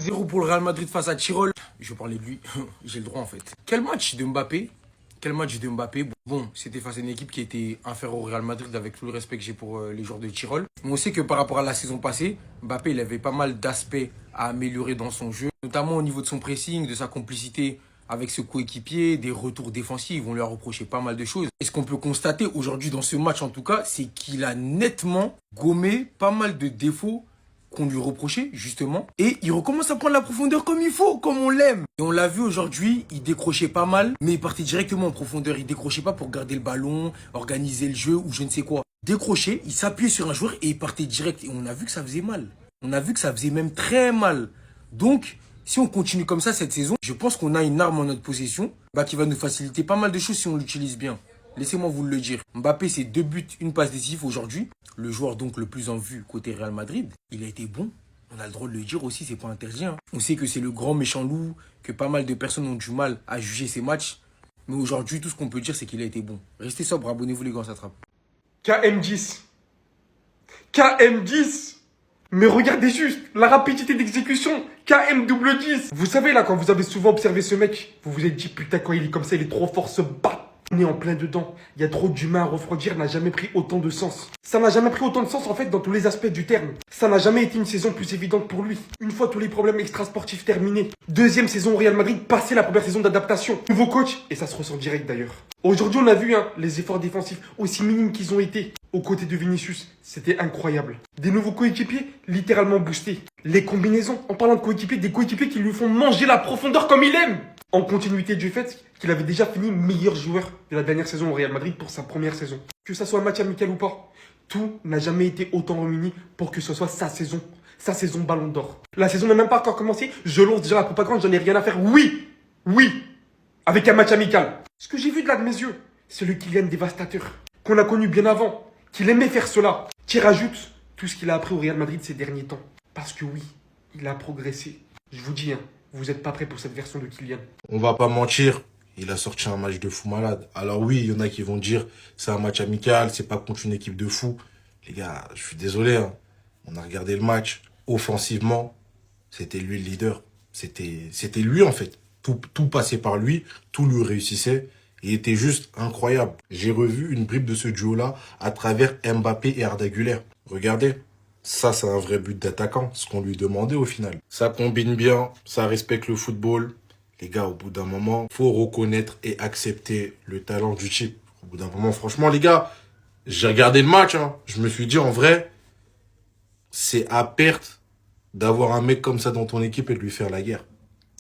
3-0 pour le Real Madrid face à Tirol. Je parlais de lui, j'ai le droit en fait. Quel match de Mbappé. Quel match de Mbappé. Bon, c'était face à une équipe qui était inférieure au Real Madrid avec tout le respect que j'ai pour les joueurs de Tirol. Mais on sait que par rapport à la saison passée, Mbappé il avait pas mal d'aspects à améliorer dans son jeu. Notamment au niveau de son pressing, de sa complicité avec ses coéquipiers, des retours défensifs. On lui a reproché pas mal de choses. Et ce qu'on peut constater aujourd'hui dans ce match en tout cas, c'est qu'il a nettement gommé pas mal de défauts qu'on lui reprochait justement. Et il recommence à prendre la profondeur comme il faut, comme on l'aime. Et on l'a vu aujourd'hui, il décrochait pas mal, mais il partait directement en profondeur. Il décrochait pas pour garder le ballon, organiser le jeu ou je ne sais quoi. Décrochait, il s'appuyait sur un joueur et il partait direct. Et on a vu que ça faisait mal. On a vu que ça faisait même très mal. Donc, si on continue comme ça cette saison, je pense qu'on a une arme en notre possession qui va nous faciliter pas mal de choses si on l'utilise bien. Laissez-moi vous le dire. Mbappé, c'est 2 buts, une passe décisive aujourd'hui. Le joueur donc le plus en vue côté Real Madrid. Il a été bon. On a le droit de le dire aussi, c'est pas interdit. On sait que c'est le grand méchant loup, que pas mal de personnes ont du mal à juger ses matchs. Mais aujourd'hui, tout ce qu'on peut dire, c'est qu'il a été bon. Restez sobre, abonnez-vous les gars, ça attrape. KM10. KM10. Mais regardez juste, la rapidité d'exécution, KM10. Vous savez là, quand vous avez souvent observé ce mec, vous vous êtes dit putain quand il est comme ça, il est trop fort, ce bat. On est en plein dedans. Il y a trop d'humains à refroidir, n'a jamais pris autant de sens. Ça n'a jamais pris autant de sens en fait dans tous les aspects du terme. Ça n'a jamais été une saison plus évidente pour lui. Une fois tous les problèmes extrasportifs terminés. Deuxième saison au Real Madrid, passé la première saison d'adaptation. Nouveau coach, et ça se ressent direct d'ailleurs. Aujourd'hui on a vu les efforts défensifs, aussi minimes qu'ils ont été, aux côtés de Vinicius. C'était incroyable. Des nouveaux coéquipiers, littéralement boostés. Les combinaisons, en parlant de coéquipiers, des coéquipiers qui lui font manger la profondeur comme il aime. En continuité du fait qu'il avait déjà fini meilleur joueur de la dernière saison au Real Madrid pour sa première saison. Que ça soit un match amical ou pas, tout n'a jamais été autant réuni pour que ce soit sa saison Ballon d'Or. La saison n'a même pas encore commencé, je lance déjà la propagande, j'en ai rien à faire. Oui, avec un match amical. Ce que j'ai vu de là de mes yeux, c'est le Kylian dévastateur, qu'on a connu bien avant, qu'il aimait faire cela, qui rajoute tout ce qu'il a appris au Real Madrid ces derniers temps. Parce que oui, il a progressé. Je vous dis, vous n'êtes pas prêts pour cette version de Kylian. On va pas mentir, il a sorti un match de fou malade. Alors oui, il y en a qui vont dire c'est un match amical, c'est pas contre une équipe de fous. Les gars, je suis désolé, on a regardé le match. Offensivement, c'était lui le leader. C'était lui en fait. Tout passait par lui, tout lui réussissait. Il était juste incroyable. J'ai revu une bribe de ce duo-là à travers Mbappé et Arda Güler. Regardez. Ça, c'est un vrai but d'attaquant, ce qu'on lui demandait au final. Ça combine bien, ça respecte le football. Les gars, au bout d'un moment, faut reconnaître et accepter le talent du type. Au bout d'un moment, franchement, les gars, j'ai regardé le match. Je me suis dit, en vrai, c'est à perte d'avoir un mec comme ça dans ton équipe et de lui faire la guerre.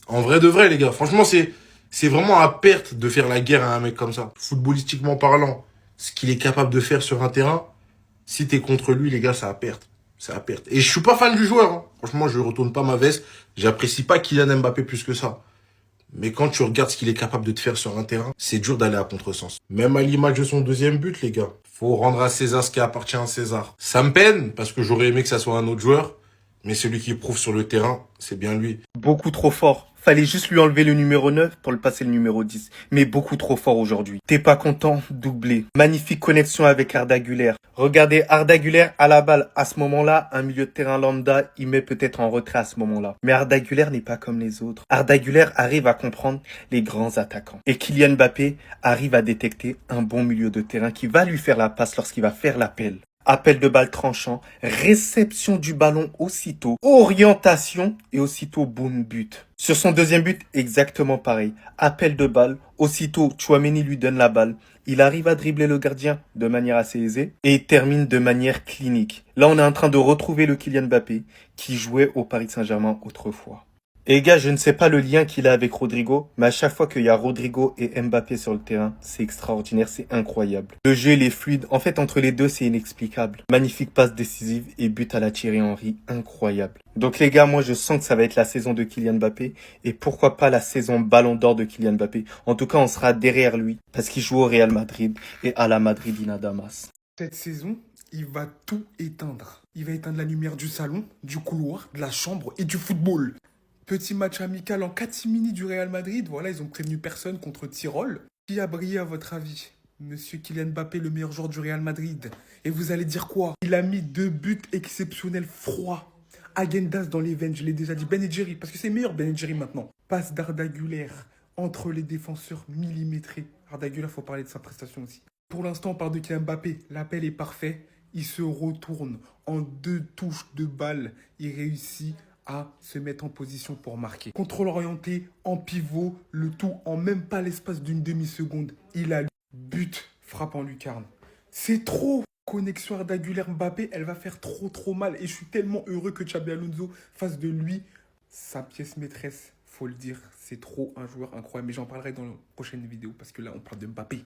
En vrai de vrai, les gars. Franchement, c'est vraiment à perte de faire la guerre à un mec comme ça. Footballistiquement parlant, ce qu'il est capable de faire sur un terrain, si t'es contre lui, les gars, c'est à perte. C'est à perte. Et je suis pas fan du joueur. Franchement, je retourne pas ma veste. J'apprécie pas Kylian Mbappé plus que ça. Mais quand tu regardes ce qu'il est capable de te faire sur un terrain, c'est dur d'aller à contresens. Même à l'image de son deuxième but, les gars. Faut rendre à César ce qui appartient à César. Ça me peine, parce que j'aurais aimé que ça soit un autre joueur. Mais celui qui prouve sur le terrain, c'est bien lui. Beaucoup trop fort. Fallait juste lui enlever le numéro 9 pour le passer le numéro 10. Mais beaucoup trop fort aujourd'hui. T'es pas content? Doublé. Magnifique connexion avec Arda Güler. Regardez Arda Güler à la balle. À ce moment-là, un milieu de terrain lambda, il met peut-être en retrait à ce moment-là. Mais Arda Güler n'est pas comme les autres. Arda Güler arrive à comprendre les grands attaquants. Et Kylian Mbappé arrive à détecter un bon milieu de terrain qui va lui faire la passe lorsqu'il va faire l'appel. Appel de balle tranchant, réception du ballon aussitôt, orientation et aussitôt boum but. Sur son deuxième but, exactement pareil. Appel de balle, aussitôt Tchouaméni lui donne la balle. Il arrive à dribbler le gardien de manière assez aisée et il termine de manière clinique. Là, on est en train de retrouver le Kylian Mbappé qui jouait au Paris Saint-Germain autrefois. Et gars, je ne sais pas le lien qu'il a avec Rodrigo, mais à chaque fois qu'il y a Rodrigo et Mbappé sur le terrain, c'est extraordinaire, c'est incroyable. Le jeu, il est fluide. En fait, entre les deux, c'est inexplicable. Magnifique passe décisive et but à la Thierry Henry, incroyable. Donc les gars, moi, je sens que ça va être la saison de Kylian Mbappé et pourquoi pas la saison Ballon d'Or de Kylian Mbappé. En tout cas, on sera derrière lui parce qu'il joue au Real Madrid et à la Madridina Damas. Cette saison, il va tout éteindre. Il va éteindre la lumière du salon, du couloir, de la chambre et du football. Petit match amical en catimini du Real Madrid. Voilà, ils ont prévenu personne contre Tirol. Qui a brillé à votre avis? Monsieur Kylian Mbappé, le meilleur joueur du Real Madrid. Et vous allez dire quoi? Il a mis 2 buts exceptionnels froids. Agendas dans les veines, je l'ai déjà dit. Ben Jerry, parce que c'est meilleur Ben Jerry maintenant. Passe d'Arda Güler entre les défenseurs millimétrés. Arda Güler, faut parler de sa prestation aussi. Pour l'instant, on parle de Kylian Mbappé. L'appel est parfait. Il se retourne en 2 touches de balle. Il réussit à se mettre en position pour marquer. Contrôle orienté, en pivot, le tout en même pas l'espace d'une demi-seconde. Il a but, frappe en lucarne. C'est trop. Connexion Arda Güler Mbappé, elle va faire trop mal. Et je suis tellement heureux que Xabi Alonso fasse de lui sa pièce maîtresse. Faut le dire, c'est trop un joueur incroyable. Mais j'en parlerai dans la prochaine vidéo parce que là, on parle de Mbappé.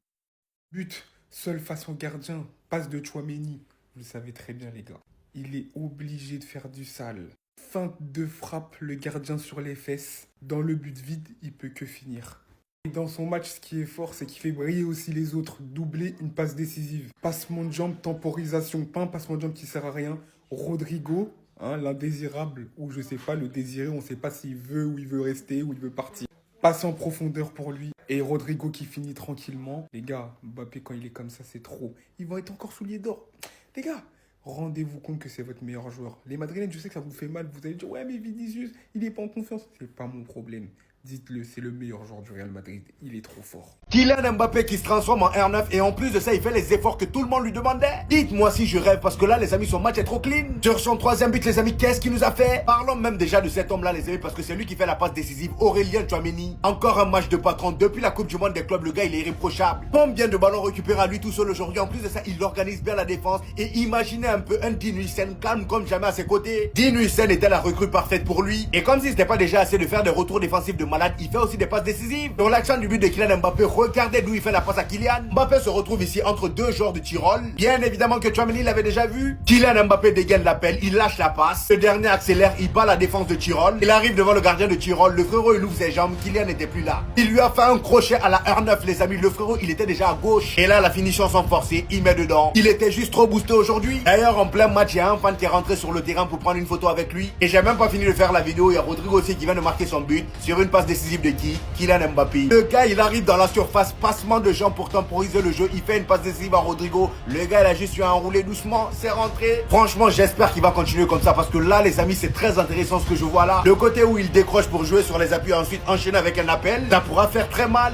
But, seul face au gardien, passe de Tchouaméni. Vous le savez très bien, les gars. Il est obligé de faire du sale. Feinte de frappe, le gardien sur les fesses. Dans le but vide, il peut que finir. Et dans son match, ce qui est fort, c'est qu'il fait briller aussi les autres. Doubler, une passe décisive. Passement de jambe, temporisation. Pas un passement de jambe qui sert à rien. Rodrigo, l'indésirable, ou je sais pas, le désiré, on sait pas s'il veut ou il veut rester ou il veut partir. Passe en profondeur pour lui. Et Rodrigo qui finit tranquillement. Les gars, Mbappé, quand il est comme ça, c'est trop. Ils vont être encore souliers d'or. Les gars, rendez-vous compte que c'est votre meilleur joueur. Les Madrilènes, je sais que ça vous fait mal. Vous allez dire, ouais, mais Vinicius, il est pas en confiance. C'est pas mon problème. Dites-le, c'est le meilleur joueur du Real Madrid. Il est trop fort. Kylian Mbappé qui se transforme en R9 et en plus de ça, il fait les efforts que tout le monde lui demandait. Dites-moi si je rêve parce que là, les amis, son match est trop clean. Sur son 3e but, les amis, qu'est-ce qu'il nous a fait? Parlons même déjà de cet homme-là, les amis, parce que c'est lui qui fait la passe décisive. Aurélien Tchouaméni. Encore un match de patron. Depuis la Coupe du Monde des clubs, le gars, il est irréprochable. Combien de ballons récupérés à lui tout seul aujourd'hui? En plus de ça, il organise bien la défense. Et imaginez un peu un Dean Huijsen calme comme jamais à ses côtés. Dean Huijsen était la recrue parfaite pour lui. Et comme si c'était pas déjà assez de faire des retours défensifs de malade, il fait aussi des passes décisives. Dans l'action du but de Kylian Mbappé, regardez d'où il fait la passe à Kylian. Mbappé se retrouve ici entre 2 joueurs de Tyrol. Bien évidemment que Tchouaméni l'avait déjà vu. Kylian Mbappé dégaine l'appel, il lâche la passe. Le dernier accélère, il bat la défense de Tyrol. Il arrive devant le gardien de Tyrol. Le frérot, il ouvre ses jambes. Kylian n'était plus là. Il lui a fait un crochet à la R9, les amis. Le frérot, il était déjà à gauche. Et là, la finition sans forcer, il met dedans. Il était juste trop boosté aujourd'hui. D'ailleurs, en plein match, il y a un fan qui est rentré sur le terrain pour prendre une photo avec lui. Et j'ai même pas fini de faire la vidéo. Il y a Rodrigo aussi qui vient de marquer son but sur une passe décisive de qui? Kylian Mbappé. Le gars, il arrive dans la surface, passement de jambes pour temporiser le jeu. Il fait une passe décisive à Rodrigo. Le gars, il a juste eu à enrouler doucement. C'est rentré. Franchement, j'espère qu'il va continuer comme ça parce que là, les amis, c'est très intéressant ce que je vois là. Le côté où il décroche pour jouer sur les appuis et ensuite enchaîner avec un appel, ça pourra faire très mal.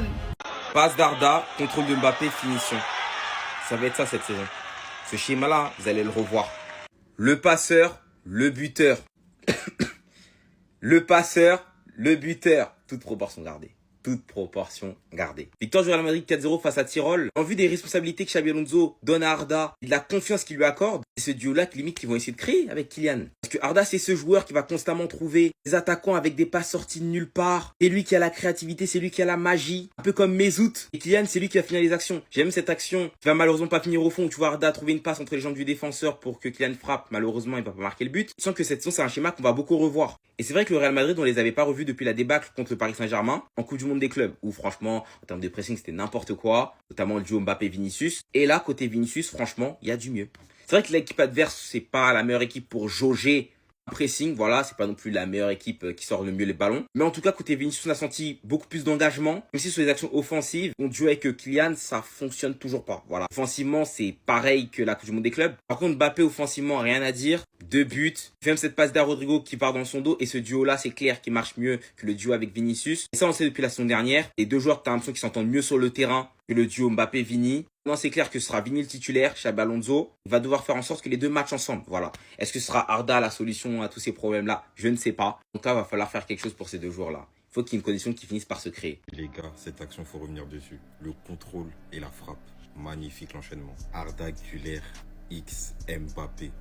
Passe d'Arda, contrôle de Mbappé, finition. Ça va être ça cette saison. Ce schéma-là, vous allez le revoir. Le passeur, le buteur. Le passeur, le buteur. Toute proportion gardée. Toute proportion gardée. Victoire du Real Madrid 4-0 face à Tyrol. En vue des responsabilités que Xabi Alonso donne à Arda, de la confiance qu'il lui accorde, c'est ce duo-là limite qu'ils vont essayer de créer avec Kylian. Parce que Arda, c'est ce joueur qui va constamment trouver des attaquants avec des passes sorties de nulle part. C'est lui qui a la créativité, c'est lui qui a la magie. Un peu comme Mesut. Et Kylian, c'est lui qui va finir les actions. J'aime cette action qui va malheureusement pas finir au fond. Où tu vois Arda trouver une passe entre les jambes du défenseur pour que Kylian frappe. Malheureusement, il va pas marquer le but. Je sens que cette saison, c'est un schéma qu'on va beaucoup revoir. Et c'est vrai que le Real Madrid, on les avait pas revus depuis la débâcle contre le Paris Saint-Germain en Coupe du Monde des clubs. Où franchement, en termes de pressing, c'était n'importe quoi. Notamment le duo Mbappé-Vinicius. Et là, côté Vinicius, franchement, il y a du mieux. C'est vrai que l'équipe adverse, c'est pas la meilleure équipe pour jauger un pressing. Voilà, c'est pas non plus la meilleure équipe qui sort le mieux les ballons. Mais en tout cas, côté Vinicius, on a senti beaucoup plus d'engagement. Même si sur les actions offensives, on joue avec Kylian, ça fonctionne toujours pas. Voilà. Offensivement, c'est pareil que la Coupe du Monde des clubs. Par contre, Mbappé, offensivement, rien à dire. 2 buts. Il fait même cette passe d'à Rodrigo qui part dans son dos. Et ce duo-là, c'est clair qu'il marche mieux que le duo avec Vinicius. Et ça, on le sait depuis la saison dernière. Les 2 joueurs, t'as l'impression qu'ils s'entendent mieux sur le terrain que le duo Mbappé-Vini. Non, c'est clair que ce sera Vini le titulaire, Xabi Alonso. Il va devoir faire en sorte que les 2 matchs ensemble. Voilà. Est-ce que ce sera Arda la solution à tous ces problèmes-là? Je ne sais pas. En tout cas, il va falloir faire quelque chose pour ces 2 joueurs-là. Il faut qu'il y ait une condition qui finisse par se créer. Les gars, cette action, faut revenir dessus. Le contrôle et la frappe. Magnifique l'enchaînement. Arda Güler, X, Mbappé.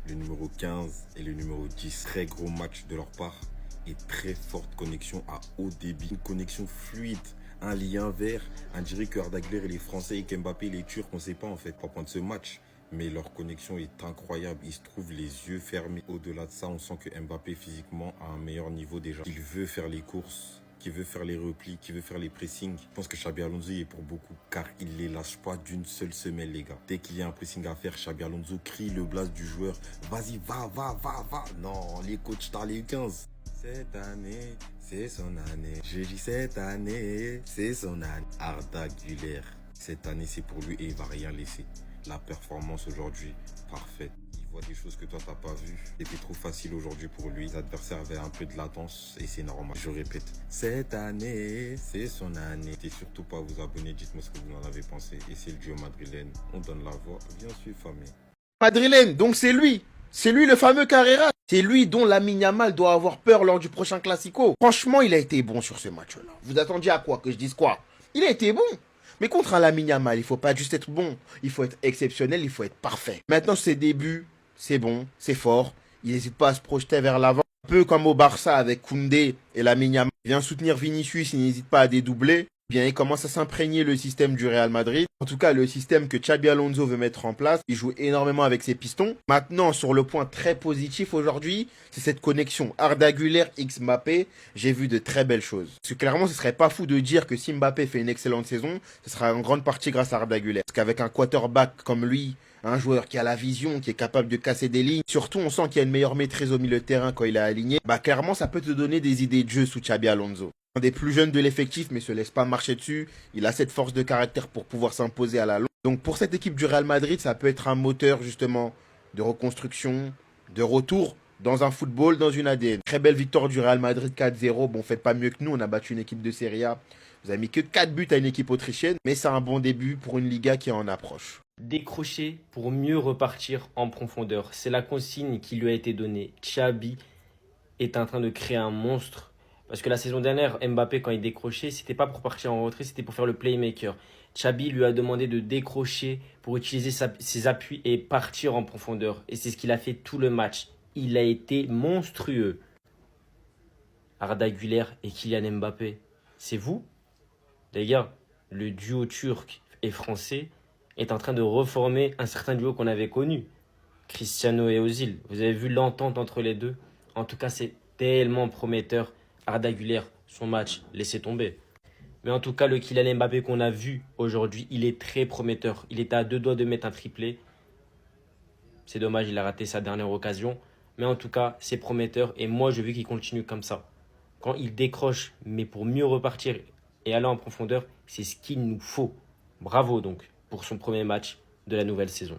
Le numéro 15 et le numéro 10. Très gros match de leur part. Et très forte connexion à haut débit. Une connexion fluide. Un lien vert. On dirait que Arda Güler et les Français et qu'Mbappé les Turcs, on ne sait pas en fait, pas prendre ce match. Mais leur connexion est incroyable. Ils se trouvent les yeux fermés. Au-delà de ça, on sent que Mbappé physiquement a un meilleur niveau déjà. Il veut faire les courses, qui veut faire les replis, qui veut faire les pressings. Je pense que Xabi Alonso y est pour beaucoup car il ne les lâche pas d'une seule semelle, les gars. Dès qu'il y a un pressing à faire, Xabi Alonso crie le blast du joueur. Vas-y, va. Non, les coachs t'as les 15. Cette année, c'est son année. Je dis cette année, c'est son année. Arda Güler, cette année c'est pour lui et il va rien laisser. La performance aujourd'hui, parfaite. Il voit des choses que toi t'as pas vues. C'était trop facile aujourd'hui pour lui. Les adversaires avaient un peu de latence et c'est normal. Je répète, cette année, c'est son année. Et surtout pas à vous abonner, dites-moi ce que vous en avez pensé. Et c'est le duo madrilène. On donne la voix. Bien sûr, famille. Madrilène, donc c'est lui. C'est lui le fameux Carrera. C'est lui dont Lamine Yamal doit avoir peur lors du prochain Classico. Franchement, il a été bon sur ce match-là. Vous attendiez à quoi? Que je dise quoi? Il a été bon. Mais contre un Lamine Yamal, il faut pas juste être bon. Il faut être exceptionnel, il faut être parfait. Maintenant, ses débuts, c'est bon, c'est fort. Il n'hésite pas à se projeter vers l'avant. Un peu comme au Barça avec Koundé et Lamine Yamal. Il vient soutenir Vinicius, il n'hésite pas à dédoubler. Bien, il commence à s'imprégner le système du Real Madrid. En tout cas, le système que Xabi Alonso veut mettre en place. Il joue énormément avec ses pistons. Maintenant, sur le point très positif aujourd'hui, c'est cette connexion Arda Güler x Mbappé. J'ai vu de très belles choses. Parce que clairement, ce serait pas fou de dire que si Mbappé fait une excellente saison, ce sera en grande partie grâce à Arda Güler. Parce qu'avec un quarterback comme lui, un joueur qui a la vision, qui est capable de casser des lignes, surtout on sent qu'il y a une meilleure maîtrise au milieu de terrain quand il est aligné, bah clairement ça peut te donner des idées de jeu sous Xabi Alonso. Un des plus jeunes de l'effectif, mais se laisse pas marcher dessus. Il a cette force de caractère pour pouvoir s'imposer à la longue. Donc pour cette équipe du Real Madrid, ça peut être un moteur justement de reconstruction, de retour dans un football, dans une ADN. Très belle victoire du Real Madrid 4-0. Bon, faites pas mieux que nous, on a battu une équipe de Serie A. Vous avez mis que 4 buts à une équipe autrichienne, mais c'est un bon début pour une Liga qui en approche. Décrocher pour mieux repartir en profondeur. C'est la consigne qui lui a été donnée. Xabi est en train de créer un monstre. Parce que la saison dernière, Mbappé, quand il décrochait, c'était pas pour partir en retrait, c'était pour faire le playmaker. Xabi lui a demandé de décrocher pour utiliser ses appuis et partir en profondeur. Et c'est ce qu'il a fait tout le match. Il a été monstrueux. Arda Güler et Kylian Mbappé, c'est vous? Les gars, le duo turc et français est en train de reformer un certain duo qu'on avait connu. Cristiano et Ozil. Vous avez vu l'entente entre les deux? En tout cas, c'est tellement prometteur. Arda Güler, son match, laissez tomber. Mais en tout cas, le Kylian Mbappé qu'on a vu aujourd'hui, il est très prometteur. Il était à 2 doigts de mettre un triplé. C'est dommage, il a raté sa dernière occasion. Mais en tout cas, c'est prometteur. Et moi, je veux qu'il continue comme ça. Quand il décroche, mais pour mieux repartir et aller en profondeur, c'est ce qu'il nous faut. Bravo donc pour son premier match de la nouvelle saison.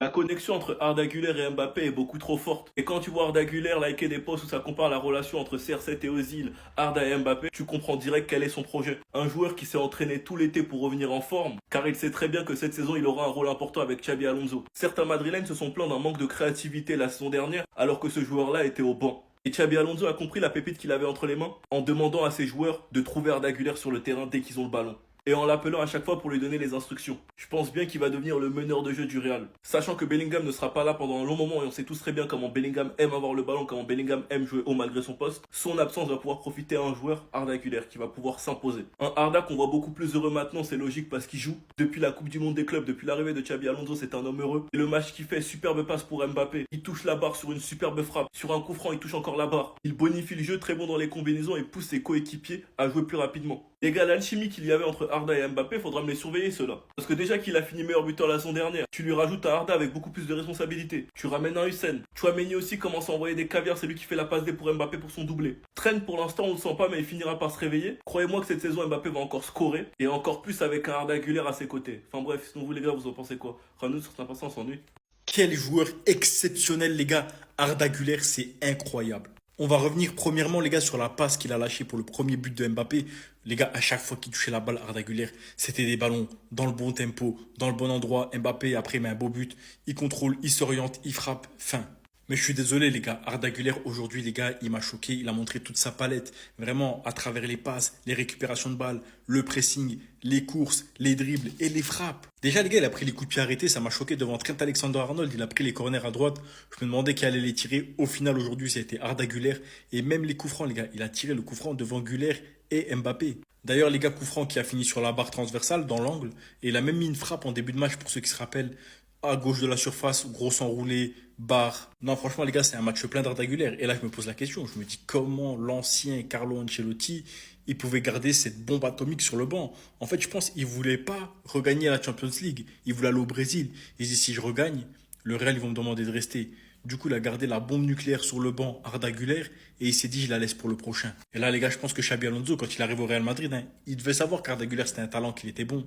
La connexion entre Arda Güler et Mbappé est beaucoup trop forte. Et quand tu vois Arda Güler liker des posts où ça compare la relation entre CR7 et Ozil, Arda et Mbappé, tu comprends direct quel est son projet. Un joueur qui s'est entraîné tout l'été pour revenir en forme, car il sait très bien que cette saison il aura un rôle important avec Xabi Alonso. Certains Madrilènes se sont plaints d'un manque de créativité la saison dernière, alors que ce joueur-là était au banc. Et Xabi Alonso a compris la pépite qu'il avait entre les mains en demandant à ses joueurs de trouver Arda Güler sur le terrain dès qu'ils ont le ballon. Et en l'appelant à chaque fois pour lui donner les instructions. Je pense bien qu'il va devenir le meneur de jeu du Real. Sachant que Bellingham ne sera pas là pendant un long moment et on sait tous très bien comment Bellingham aime avoir le ballon, comment Bellingham aime jouer haut malgré son poste, son absence va pouvoir profiter à un joueur, Arda Güler, qui va pouvoir s'imposer. Un Arda qu'on voit beaucoup plus heureux maintenant, c'est logique parce qu'il joue. Depuis la Coupe du Monde des clubs, depuis l'arrivée de Xabi Alonso, c'est un homme heureux. Et le match qu'il fait, superbe passe pour Mbappé. Il touche la barre sur une superbe frappe. Sur un coup franc, il touche encore la barre. Il bonifie le jeu, très bon dans les combinaisons et pousse ses coéquipiers à jouer plus rapidement. Les gars, l'alchimie qu'il y avait entre Arda et Mbappé, faudra me les surveiller ceux-là. Parce que déjà qu'il a fini meilleur buteur la saison dernière, tu lui rajoutes un Arda avec beaucoup plus de responsabilités. Tu ramènes un Hussein. Chouameni aussi commence à envoyer des caviars, c'est lui qui fait la passe D pour Mbappé pour son doublé. Trent pour l'instant on le sent pas mais il finira par se réveiller. Croyez-moi que cette saison Mbappé va encore scorer et encore plus avec un Arda Güler à ses côtés. Enfin bref, sinon vous les gars vous en pensez quoi? Ramenez sur Snap, on s'ennuie. Quel joueur exceptionnel les gars. Arda Güler, c'est incroyable. On va revenir premièrement les gars sur la passe qu'il a lâchée pour le premier but de Mbappé. Les gars, à chaque fois qu'il touchait la balle, Arda Güler, c'était des ballons dans le bon tempo, dans le bon endroit. Mbappé après met un beau but, il contrôle, il s'oriente, il frappe, fin. Mais je suis désolé les gars, Arda Güler aujourd'hui les gars, il m'a choqué, il a montré toute sa palette, vraiment à travers les passes, les récupérations de balles, le pressing, les courses, les dribbles et les frappes. Déjà les gars, il a pris les coups de pied arrêtés, ça m'a choqué devant Trent Alexander-Arnold, il a pris les corners à droite, je me demandais qui allait les tirer. Au final aujourd'hui, ça a été Arda Güler et même les coups francs les gars, il a tiré le coup franc devant Güler et Mbappé. D'ailleurs les gars, coup franc qui a fini sur la barre transversale dans l'angle et il a même mis une frappe en début de match pour ceux qui se rappellent. À gauche de la surface, gros enroulé, barre. Non, franchement, les gars, c'est un match plein d'Arda Güler. Et là, je me pose la question. Je me dis comment l'ancien Carlo Ancelotti, il pouvait garder cette bombe atomique sur le banc. En fait, je pense qu'il voulait pas regagner la Champions League. Il voulait aller au Brésil. Il dit, si je regagne, le Real, ils vont me demander de rester. Du coup, il a gardé la bombe nucléaire sur le banc, Arda Güler, et il s'est dit, je la laisse pour le prochain. Et là, les gars, je pense que Xabi Alonso, quand il arrive au Real Madrid, il devait savoir qu'Arda Güler, c'était un talent, qu'il était bon.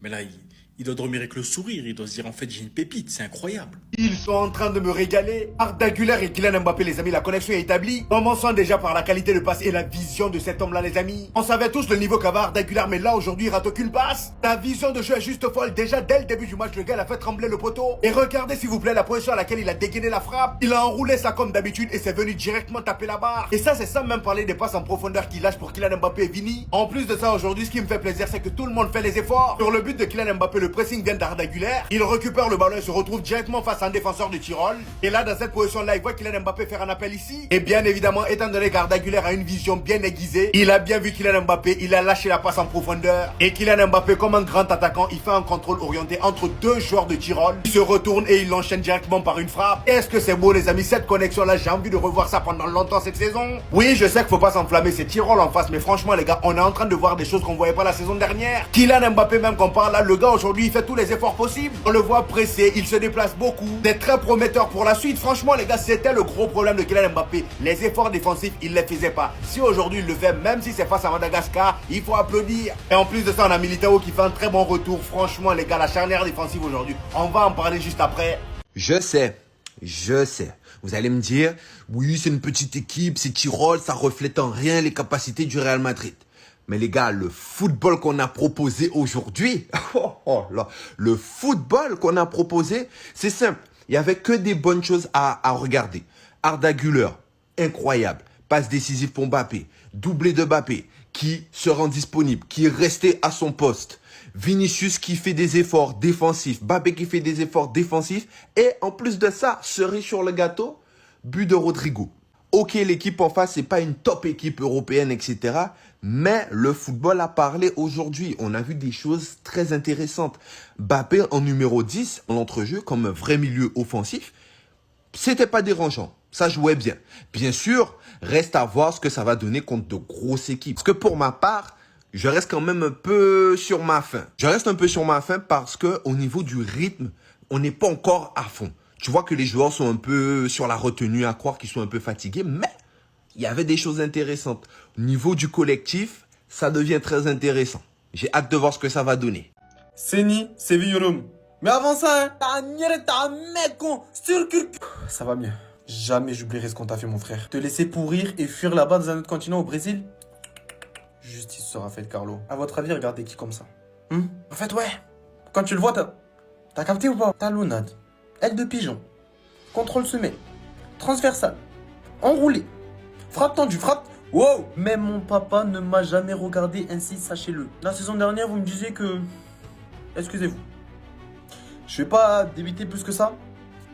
Mais là, il doit dormir avec le sourire. Il doit se dire, en fait, j'ai une pépite. C'est incroyable. Ils sont en train de me régaler. Arda Güler et Kylian Mbappé, les amis, la connexion est établie. Commençons déjà par la qualité de passe et la vision de cet homme-là, les amis. On savait tous le niveau qu'avait Arda Güler, mais là, aujourd'hui, il rate aucune passe. La vision de jeu est juste folle. Déjà, dès le début du match, le gars, il a fait trembler le poteau. Et regardez, s'il vous plaît, la position à laquelle il a dégainé la frappe. Il a enroulé ça comme d'habitude et c'est venu directement taper la barre. Et ça, c'est sans même parler des passes en profondeur qu'il lâche pour Kylian Mbappé et Vini. En plus de ça, aujourd'hui, ce qui me fait plaisir, c'est que tout le monde fait les efforts. Sur le but de Kylian Mbappé, le pressing vient d'Arda Güler. Il récupère le ballon et se retrouve directement face à un défenseur de Tyrol. Et là, dans cette position-là, il voit Kylian Mbappé faire un appel ici. Et bien évidemment, étant donné qu'Arda Güler a une vision bien aiguisée, il a bien vu Kylian Mbappé, il a lâché la passe en profondeur. Et Kylian Mbappé, comme un grand attaquant, il fait un contrôle orienté entre deux joueurs de Tyrol. Il se retourne et il l'enchaîne directement par une frappe. Est-ce que c'est beau, les amis? Cette connexion-là, j'ai envie de revoir ça pendant longtemps cette saison. Oui, je sais qu'il faut pas s'enflammer, c'est Tyrol en face, mais franchement, les gars, on est en train de voir des choses qu'on voyait pas la saison dernière. Kylian Mbappé, même qu'on parle là, le gars aujourd'hui, il fait tous les efforts possibles. On le voit pressé, il se déplace beaucoup. C'est très prometteur pour la suite. Franchement, les gars, c'était le gros problème de Kylian Mbappé. Les efforts défensifs, il les faisait pas. Si aujourd'hui il le fait, même si c'est face à Madagascar, il faut applaudir. Et en plus de ça, on a Militao qui fait un très bon retour. Franchement, les gars, la charnière défensive aujourd'hui, on va en parler juste après. Je sais. Vous allez me dire, oui, c'est une petite équipe, c'est Tyrol, ça reflète en rien les capacités du Real Madrid. Mais les gars, le football qu'on a proposé aujourd'hui, le football qu'on a proposé, c'est simple. Il n'y avait que des bonnes choses à regarder. Arda Güler, incroyable. Passe décisive pour Mbappé. Doublé de Mbappé, qui se rend disponible, qui est resté à son poste. Vinicius qui fait des efforts défensifs. Mbappé qui fait des efforts défensifs. Et en plus de ça, cerise sur le gâteau, but de Rodrigo. Ok, l'équipe en face, c'est pas une top équipe européenne, etc. Mais le football a parlé aujourd'hui. On a vu des choses très intéressantes. Mbappé en numéro 10, en l'entrejeu, comme un vrai milieu offensif, c'était pas dérangeant. Ça jouait bien. Bien sûr, reste à voir ce que ça va donner contre de grosses équipes. Parce que pour ma part, je reste quand même un peu sur ma faim. Je reste un peu sur ma faim parce que au niveau du rythme, on n'est pas encore à fond. Tu vois que les joueurs sont un peu sur la retenue, à croire qu'ils sont un peu fatigués, mais il y avait des choses intéressantes. Au niveau du collectif, ça devient très intéressant. J'ai hâte de voir ce que ça va donner. Seni seviyorum. Mais avant ça, t'as un mec con, ça va mieux. Jamais j'oublierai ce qu'on t'a fait, mon frère. Te laisser pourrir et fuir là-bas dans un autre continent au Brésil. Justice sera faite, Carlo. À votre avis, regardez qui comme ça. En fait, ouais. Quand tu le vois, t'as capté ou pas? Talonnade. Aile de pigeon. Contrôle semé. Transversal. Enroulé. Frappe tendue. Frappe. Wow! Même mon papa ne m'a jamais regardé ainsi, sachez-le. La saison dernière, vous me disiez que... Excusez-vous. Je vais pas débiter plus que ça.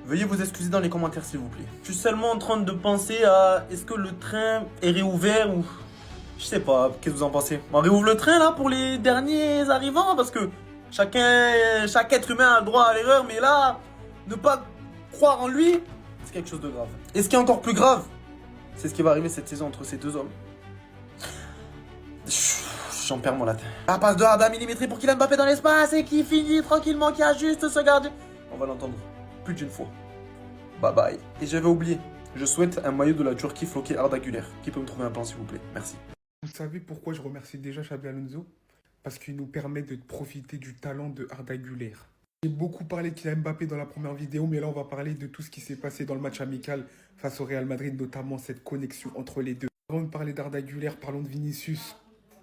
Veuillez vous excuser dans les commentaires, s'il vous plaît. Je suis seulement en train de penser à... Est-ce que le train est réouvert ou... Je sais pas, qu'est-ce que vous en pensez? On réouvre le train là pour les derniers arrivants parce que chaque être humain a le droit à l'erreur, mais là, ne pas croire en lui, c'est quelque chose de grave. Et ce qui est encore plus grave, c'est ce qui va arriver cette saison entre ces deux hommes. J'en perds mon latin. La passe de Arda millimétrée pour Kylian Mbappé dans l'espace et qui finit tranquillement, qui ajuste ce gardien. On va l'entendre plus d'une fois. Bye bye. Et j'avais oublié, je souhaite un maillot de la Turquie floqué Arda Güler. Qui peut me trouver un plan s'il vous plaît? Merci. Vous savez pourquoi je remercie déjà Xabi Alonso? Parce qu'il nous permet de profiter du talent de Arda Güler. J'ai beaucoup parlé de Kylian Mbappé dans la première vidéo, mais là on va parler de tout ce qui s'est passé dans le match amical face au Real Madrid, notamment cette connexion entre les deux. Avant de parler d'Arda Güler, parlons de Vinicius.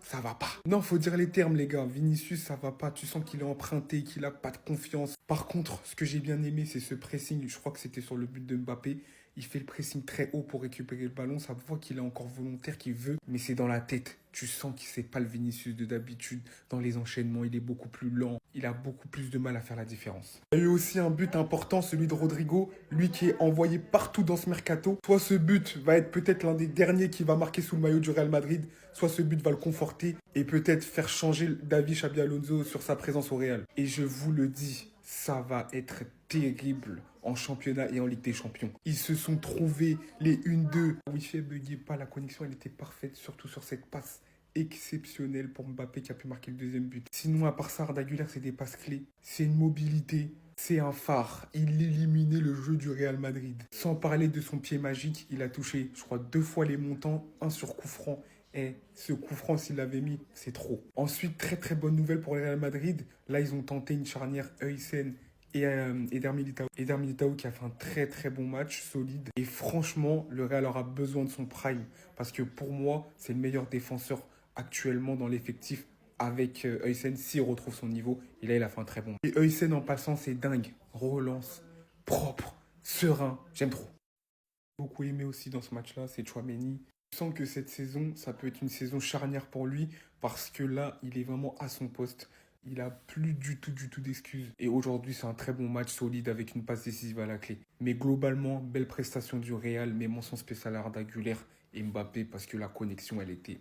Ça va pas. Non, faut dire les termes, les gars. Vinicius, ça va pas. Tu sens qu'il est emprunté, qu'il a pas de confiance. Par contre, ce que j'ai bien aimé, c'est ce pressing. Je crois que c'était sur le but de Mbappé. Il fait le pressing très haut pour récupérer le ballon. Ça voit qu'il est encore volontaire, qu'il veut. Mais c'est dans la tête. Tu sens qu'il sait pas le Vinicius de d'habitude. Dans les enchaînements, il est beaucoup plus lent. Il a beaucoup plus de mal à faire la différence. Il y a eu aussi un but important, celui de Rodrigo. Lui qui est envoyé partout dans ce mercato. Soit ce but va être peut-être l'un des derniers qui va marquer sous le maillot du Real Madrid. Soit ce but va le conforter et peut-être faire changer David Xabi Alonso sur sa présence au Real. Et je vous le dis, ça va être terrible en championnat et en Ligue des Champions. Ils se sont trouvés les 1-2. Wi-Fi buguait pas, la connexion elle était parfaite, surtout sur cette passe exceptionnelle pour Mbappé qui a pu marquer le deuxième but. Sinon, à part ça, Arda Güler, c'est des passes clés, c'est une mobilité, c'est un phare. Il éliminait le jeu du Real Madrid. Sans parler de son pied magique, il a touché, je crois, 2 fois les montants, un sur coup franc Ce coup franc, s'il l'avait mis, c'est trop. Ensuite, très très bonne nouvelle pour le Real Madrid. Là, ils ont tenté une charnière Huysen et Eder Militao. Eder Militao qui a fait un très très bon match, solide. Et franchement, le Real aura besoin de son prime. Parce que pour moi, c'est le meilleur défenseur actuellement dans l'effectif avec Huysen s'il retrouve son niveau. Et là, il a fait un très bon. Et Huysen en passant, c'est dingue. Relance, propre, serein. J'aime trop. Beaucoup aimé aussi dans ce match-là, c'est Tchouaméni. Je sens que cette saison, ça peut être une saison charnière pour lui parce que là, il est vraiment à son poste. Il a plus du tout d'excuses. Et aujourd'hui, c'est un très bon match solide avec une passe décisive à la clé. Mais globalement, belle prestation du Real, mais mention spéciale à Arda Güler et Mbappé parce que la connexion, elle était